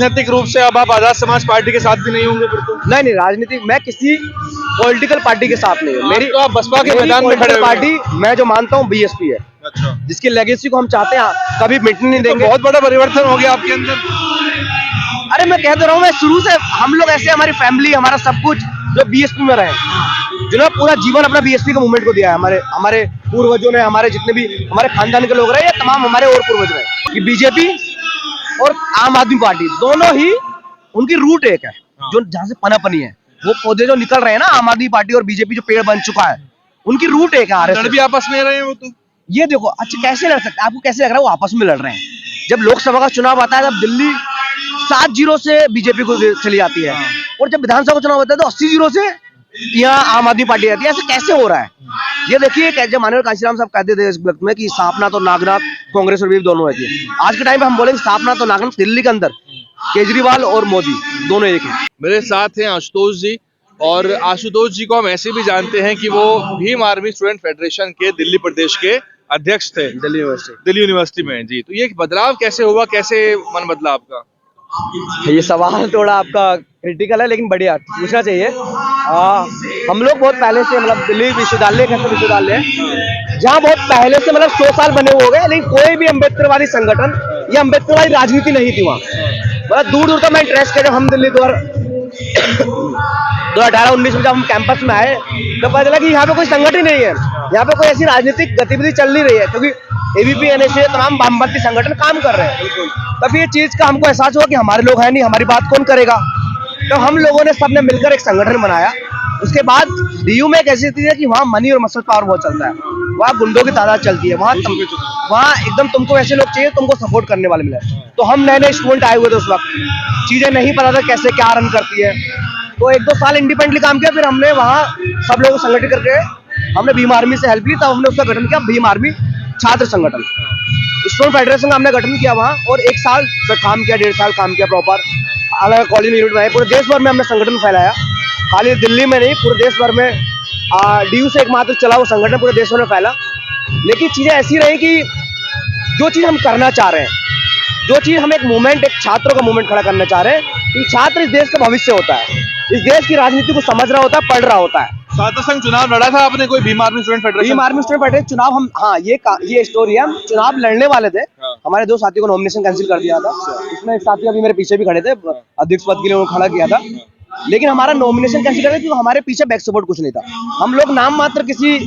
राजनीतिक रूप से अब आप आजाद समाज पार्टी के साथ भी नहीं होंगे फिर तो? नहीं, राजनीति मैं किसी पॉलिटिकल पार्टी के साथ नहीं हूँ। मेरी तो आप बसपा के मैदान में खड़े हुए हैं। पार्टी मैं जो मानता हूँ बीएसपी है, अच्छा, जिसकी लेगेसी को हम चाहते हैं कभी मिटने नहीं तो देंगे। बहुत बड़ा परिवर्तन हो गया आपके अंदर। अरे मैं कह तो रहा हूँ, मैं शुरू से हम लोग ऐसे, हमारी फैमिली, हमारा सब कुछ जो बीएसपी में रहे, जिन्होंने पूरा जीवन अपना बीएसपी के मूवमेंट को दिया है। हमारे पूर्वजों ने, हमारे जितने भी हमारे खानदान के लोग रहे, या तमाम हमारे और पूर्वज रहे, कि बीजेपी और आम आदमी पार्टी दोनों ही उनकी रूट एक है, जो जहाँ से पनपनी है। वो पौधे जो निकल रहे हैं ना, आम आदमी पार्टी और बीजेपी जो पेड़ बन चुका है, उनकी रूट एक है। लड़ भी आपस में रहे हैं वो तो। ये देखो, अच्छा कैसे लड़ सकते हैं? आपको कैसे लग रहा है वो आपस में लड़ रहे हैं? जब लोकसभा का चुनाव आता है तब दिल्ली 7-0 से बीजेपी को चली जाती है, और जब विधानसभा का चुनाव होता है तो 80-0 से यहाँ आम आदमी पार्टी आती है। ऐसे कैसे हो रहा है? ये देखिए, जब माननीय कांशीराम साहब कहते थे इस वक्त में कि सापना तो नागनाथ कांग्रेस और बीजेपी दोनों है। आज के टाइम पे हम बोलेंगे सापना तो नागनाथ दिल्ली के अंदर केजरीवाल और मोदी दोनों एक है। मेरे साथ हैं आशुतोष जी, और आशुतोष जी को हम ऐसे भी जानते हैं कि वो भीम आर्मी स्टूडेंट फेडरेशन के दिल्ली प्रदेश के अध्यक्ष थे दिल्ली यूनिवर्सिटी में जी। तो ये बदलाव कैसे हुआ, कैसे मन बदला आपका? ये सवाल थोड़ा आपका क्रिटिकल है, लेकिन बढ़िया पूछना चाहिए। हम लोग बहुत पहले से, मतलब दिल्ली विश्वविद्यालय कैसे विश्वविद्यालय है जहाँ बहुत पहले से, मतलब 100 साल बने हुए हो गए, लेकिन कोई भी अम्बेडकरवादी संगठन या अम्बेडकरवादी राजनीति नहीं थी वहाँ। मतलब दूर दूर तक मैं ट्रेस किया। जब हम दिल्ली 2018-19 में जब हम कैंपस में आए तो पता चला कि यहाँ पे कोई संगठन नहीं है, यहाँ पे कोई ऐसी राजनीतिक गतिविधि चल नहीं रही है, क्योंकि एबीपी एनएसए तमाम वामपंथी संगठन काम कर रहे हैं। तब ये चीज का हमको एहसास हुआ कि हमारे लोग हैं नहीं, हमारी बात कौन करेगा। तो हम लोगों ने सबने मिलकर एक संगठन बनाया। उसके बाद डीयू में एक ऐसी स्थिति है कि वहाँ मनी और मसल पावर बहुत चलता है, वहाँ गुंडों की तादाद चलती है, वहाँ एकदम तुमको ऐसे लोग चाहिए तुमको सपोर्ट करने वाले मिले। तो हम नए नए स्टूडेंट आए हुए थे उस वक्त, चीजें नहीं पता था कैसे क्या रन करती है। तो 1-2 साल इंडिपेंडेंटली काम किया, फिर हमने वहाँ सब लोगों को संगठित करके हमने भीम आर्मी से हेल्प ली, तब हमने उसका गठन किया, भीम आर्मी छात्र संगठन स्टूडेंट फेडरेशन का हमने गठन किया वहाँ। और 1 साल काम किया, 1.5 साल काम किया प्रॉपर, अलग कॉलेज में यूनिट बनाए, पूरे देश भर में हमने संगठन फैलाया। खाली दिल्ली में नहीं, पूरे देश भर में डीयू से एकमात्र चला वो संगठन पूरे देश भर में फैला। लेकिन चीजें ऐसी रही कि जो चीज हम करना चाह रहे हैं, जो चीज हम एक मूवमेंट, एक छात्रों का मूवमेंट खड़ा करना चाह रहे हैं, कि छात्र इस देश का भविष्य होता है, इस देश की राजनीति को समझ रहा होता है, पढ़ रहा होता है। छात्र संघ चुनाव लड़ा था आपने कोई Bhim army student federation? Bhim army student federation चुनाव हम, हाँ ये स्टोरी है, हम चुनाव लड़ने वाले थे। हमारे 2 साथियों को नॉमिनेशन कैंसिल कर दिया था। इसमें एक साथी अभी मेरे पीछे भी खड़े थे, अध्यक्ष पद के लिए उन्होंने खड़ा किया था, लेकिन हमारा नॉमिनेशन कैंसिल कर दिया क्योंकि हमारे पीछे बैक सपोर्ट कुछ नहीं था। हम लोग नाम मात्र किसी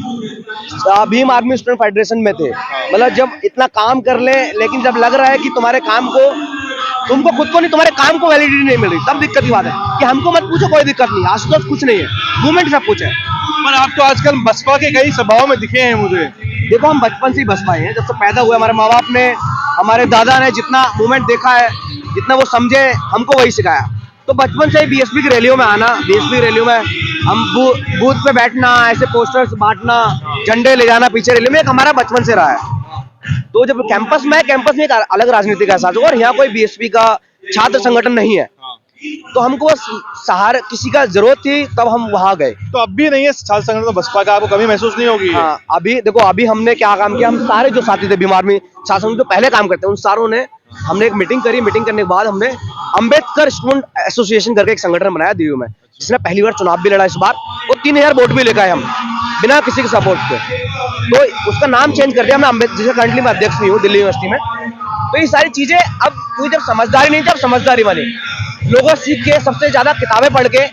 भीम आर्मी स्टूडेंट फेडरेशन में थे। मतलब जब इतना काम कर ले, लेकिन जब लग रहा है कि तुम्हारे काम को, तुमको खुद को नहीं, तुम्हारे काम को वैलिडिटी नहीं मिल रही, तब दिक्कत की बात है कि हमको मत पूछो, कोई दिक्कत नहीं, आशुतोष कुछ नहीं है, मूवमेंट सब कुछ है। पर आप तो आजकल बसपा के कई सभाओं में दिखे हैं मुझे। देखो, हम बचपन से ही बसपा हैं, जब से पैदा हुए हमारे माँ बाप ने, हमारे दादा ने जितना मूवमेंट देखा है, जितना वो समझे, हमको वही सिखाया। तो बचपन से ही बीएसपी की रैलियों में आना, बीएसपी की रैलियों में हम बूथ पे बैठना, ऐसे पोस्टर्स बांटना, झंडे ले जाना पीछे रैली में, एक हमारा बचपन से रहा है। तो जब कैंपस में एक अलग राजनीति का एहसास हुआ, और यहाँ कोई बीएसपी का छात्र संगठन नहीं है, तो हमको सहारा किसी का जरूरत थी, तब हम वहां गए। तो अब भी नहीं है छात्र संगठन तो बसपा का, आपको कमी महसूस नहीं होगी? हाँ, अभी देखो, अभी हमने क्या काम किया, हम सारे जो साथी थे भीम आर्मी छात्र संगठन जो पहले काम करते हैं, उन सारों ने, हमने एक मीटिंग करी। मीटिंग करने के बाद हमने अम्बेडकर स्टूडेंट एसोसिएशन करके एक संगठन बनाया दिल्ली में, जिसने पहली बार चुनाव भी लड़ा इस बार, और 3000 वोट भी लेकर आए हम बिना किसी के सपोर्ट के। तो उसका नाम चेंज कर दिया हमने, अम्बेडकर, जिसे करंटली मैं अध्यक्ष नहीं हूँ दिल्ली यूनिवर्सिटी में। तो ये सारी चीजें, अब कोई जब समझदारी नहीं थी, अब समझदारी बनी। लोगों सीख के, सबसे ज्यादा किताबें पढ़ के,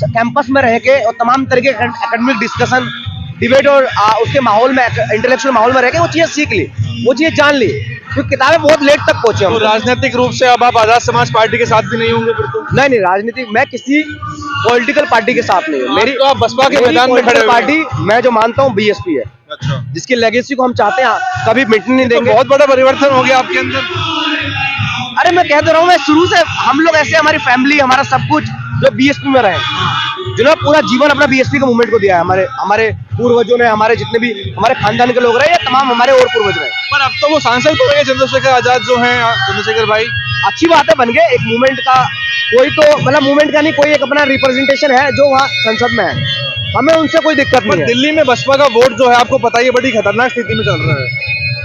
कैंपस में रह के, और तमाम तरीके के एकेडमिक डिस्कशन, डिबेट और उसके माहौल में, इंटेलेक्चुअल माहौल में रह के वो चीजें सीख ली, वो चीजें जान ली, क्योंकि किताबें बहुत लेट तक पहुंचे हम। तो राजनीतिक रूप से अब आप आजाद समाज पार्टी के साथ भी नहीं होंगे फिर तो? नहीं, राजनीति मैं किसी पॉलिटिकल पार्टी के साथ नहीं हूँ। मेरी तो आप बसपा के मैदान में खड़े हुए हैं। पार्टी मैं जो मानता हूँ बीएसपी है, अच्छा, जिसकी लेगेसी को हम चाहते हैं कभी मिटने नहीं देंगे। तो बहुत बड़ा परिवर्तन हो गया आपके अंदर। अरे मैं कह तो रहा हूँ, मैं शुरू से हम लोग ऐसे, हमारी फैमिली, हमारा सब कुछ जो बीएसपी में रहे, जिन्होंने पूरा जीवन अपना बीएसपी के मूवमेंट को दिया है, हमारे पूर्वजों ने, हमारे जितने भी हमारे खानदान के लोग रहे, या तमाम हमारे और पूर्वज रहे। पर अब तो वो सांसद तो है चंद्रशेखर आजाद जो हैं, चंद्रशेखर भाई। अच्छी बात है, बन गए एक मूवमेंट का, कोई तो मतलब मूवमेंट का नहीं, कोई एक अपना रिप्रेजेंटेशन है जो वहाँ संसद में है, हमें उनसे कोई दिक्कत नहीं है। दिल्ली में बसपा का वोट जो है, आपको पता ही है, बड़ी खतरनाक स्थिति में चल रहा है।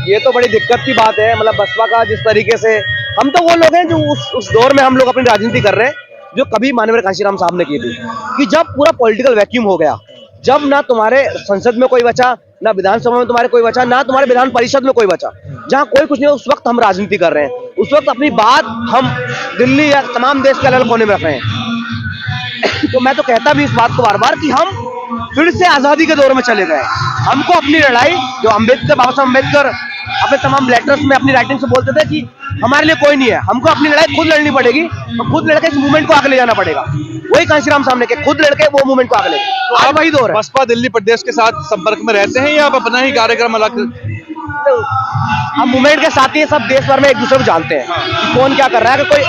ये तो बड़ी दिक्कत की बात है। मतलब बसपा का जिस तरीके से हम तो वो लोग हैं जो उस दौर में हम लोग अपनी राजनीति कर रहे हैं जो कभी माननीय कांशीराम साहब ने की थी, कि जब पूरा पॉलिटिकल वैक्यूम हो गया, जब ना तुम्हारे संसद में कोई बचा, ना विधानसभा में तुम्हारे कोई बचा, ना तुम्हारे विधान परिषद में कोई बचा, जहां कोई कुछ नहीं, उस वक्त हम राजनीति कर रहे हैं। उस वक्त अपनी बात हम दिल्ली या तमाम देश के अलग अलग कोने में रख रहे हैं। तो मैं तो कहता भी इस बात को बार बार कि हम फिर से आजादी के दौर में चले गए। हमको अपनी लड़ाई, जो अम्बेडकर, बाबा साहब अम्बेडकर अपने तमाम लेटर्स में अपनी राइटिंग से बोलते थे कि हमारे लिए कोई नहीं है, हमको अपनी लड़ाई खुद लड़नी पड़ेगी और खुद लड़के इस मूवमेंट को आगे ले जाना पड़ेगा। वही कांशीराम साहब ने कि खुद लड़के वो मूवमेंट को आगे ले, तो आज आप वही दौर है। बसपा दिल्ली प्रदेश के साथ संपर्क में रहते हैं या आप अपना ही कार्यक्रम अलग? हम मूवमेंट के साथ ही सब देश भर में एक दूसरे को जानते हैं कि कौन क्या कर रहा है। अगर कोई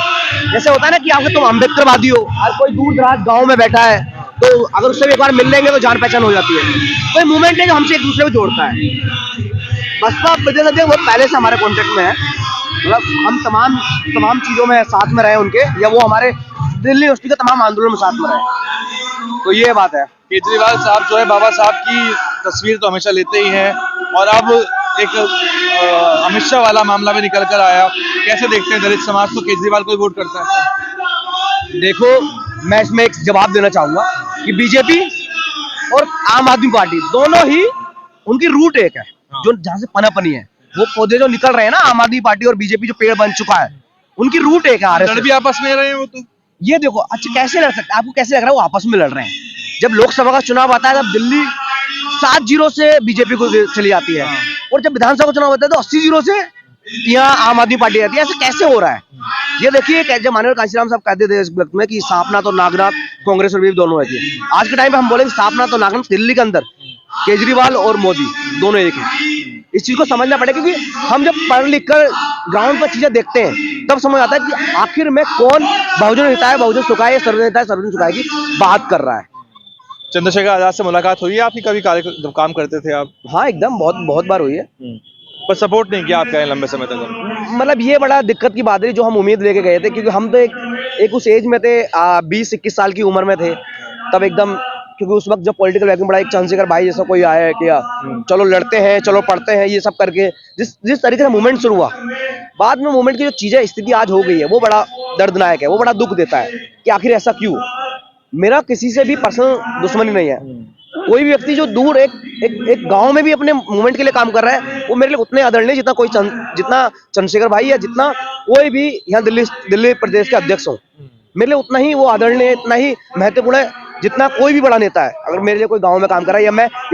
जैसे होता है ना कि आपके तुम अम्बेडकरवादी हो और कोई दूर दराज गाँव में बैठा है, तो अगर उससे भी एक बार मिल लेंगे तो जान पहचान हो जाती है। कोई मूवमेंट है जो हमसे एक दूसरे को जोड़ता है। बसपा प्रदेश अध्यक्ष बहुत पहले से हमारे कॉन्टेक्ट में है, मतलब हम तमाम चीजों में साथ में रहे उनके, या वो हमारे दिल्ली यूनिवर्सिटी के तमाम आंदोलन में साथ में रहे। तो ये बात है। केजरीवाल साहब जो है बाबा साहब की तस्वीर तो हमेशा लेते ही हैं, और अब एक अमित शाह वाला मामला भी निकल कर आया। कैसे देखते हैं दलित समाज तो केजरीवाल को ही वोट करता है? देखो, मैं इसमें एक जवाब देना चाहूंगा कि बीजेपी और आम आदमी पार्टी दोनों ही, उनकी रूट एक है, जो जहां से पनपनी है, वो पौधे जो निकल रहे हैं ना, आम आदमी पार्टी और बीजेपी जो पेड़ बन चुका है, उनकी रूट एक है। लड़ भी आपस में रहे हैं वो तो। ये देखो, अच्छा कैसे लड़ सकते, आपको कैसे लग रहा है वो आपस में लड़ रहे हैं? जब लोकसभा का चुनाव आता है तब दिल्ली 7-0 से बीजेपी को चली जाती है, और जब विधानसभा का चुनाव होता है तो 80-0 से यहाँ आम आदमी पार्टी आती है। ऐसे कैसे हो रहा है? ये देखिए, जब माननीय कांशीराम साहब कहते थे इस वक्त में कि सांपनाथ और नागनाथ कांग्रेस और बीजेपी दोनों है, आज के टाइम पे हम बोले सांपनाथ और नागनाथ दिल्ली के अंदर केजरीवाल और मोदी दोनों एक हैं। इस चीज को समझना पड़ेगा, क्योंकि हम जब पढ़ लिख कर ग्राउंड पर चीजें देखते हैं तब समझ आता है कि आखिर में कौन बहुजन हिताय बहुजन सुखाय या सर्वजन हिताय सर्वजन सुखाय की बात कर रहा है। चंद्रशेखर आजाद से मुलाकात हुई है आपकी कभी, कार्य जब काम करते थे आप? हाँ, एकदम बहुत बार हुई है। पर सपोर्ट नहीं किया आप कहें लंबे समय तक? मतलब ये बड़ा दिक्कत की बात है, जो हम उम्मीद लेके गए थे, क्योंकि हम तो एक उस एज में थे, 20-21 साल की उम्र में थे तब एकदम, क्योंकि उस वक्त जब पॉलिटिकल वैक्यूम बड़ा, एक चंद्रशेखर भाई जैसा कोई आया है कि चलो लड़ते हैं, चलो पढ़ते हैं, ये सब करके जिस तरीके से मूवमेंट शुरू हुआ, बाद में मूवमेंट की जो चीजें स्थिति आज हो गई है वो बड़ा दर्दनायक है, वो बड़ा दुख देता है कि आखिर ऐसा क्यों। मेरा किसी से भी पर्सनल दुश्मनी नहीं है, कोई भी व्यक्ति जो दूर एक गांव में भी अपने मूवमेंट के लिए काम कर रहा है, वो मेरे लिए उतने आदरणीय जितना चंद्रशेखर भाई या जितना कोई भी यहाँ दिल्ली प्रदेश के अध्यक्ष हो, मेरे लिए उतना ही वो आदरणीय, इतना ही महत्वपूर्ण है जितना कोई भी बड़ा नेता है। अगर मेरे लिए कोई गांव में काम कर रहा है या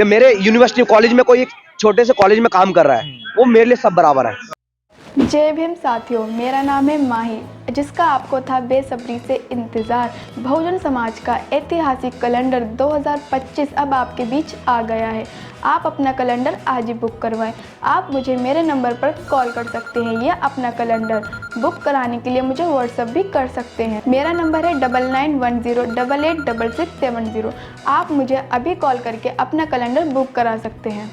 मेरे यूनिवर्सिटी कॉलेज में कोई एक छोटे से कॉलेज में काम कर रहा है, वो मेरे लिए सब बराबर है। जय भीम साथियों, मेरा नाम है माही, जिसका आपको था बेसब्री से इंतज़ार। बहुजन समाज का ऐतिहासिक कैलेंडर 2025 अब आपके बीच आ गया है। आप अपना कैलेंडर आज ही बुक करवाएं। आप मुझे मेरे नंबर पर कॉल कर सकते हैं या अपना कैलेंडर बुक कराने के लिए मुझे व्हाट्सअप भी कर सकते हैं। मेरा नंबर है 9910886670। आप मुझे अभी कॉल करके अपना कैलेंडर बुक करा सकते हैं।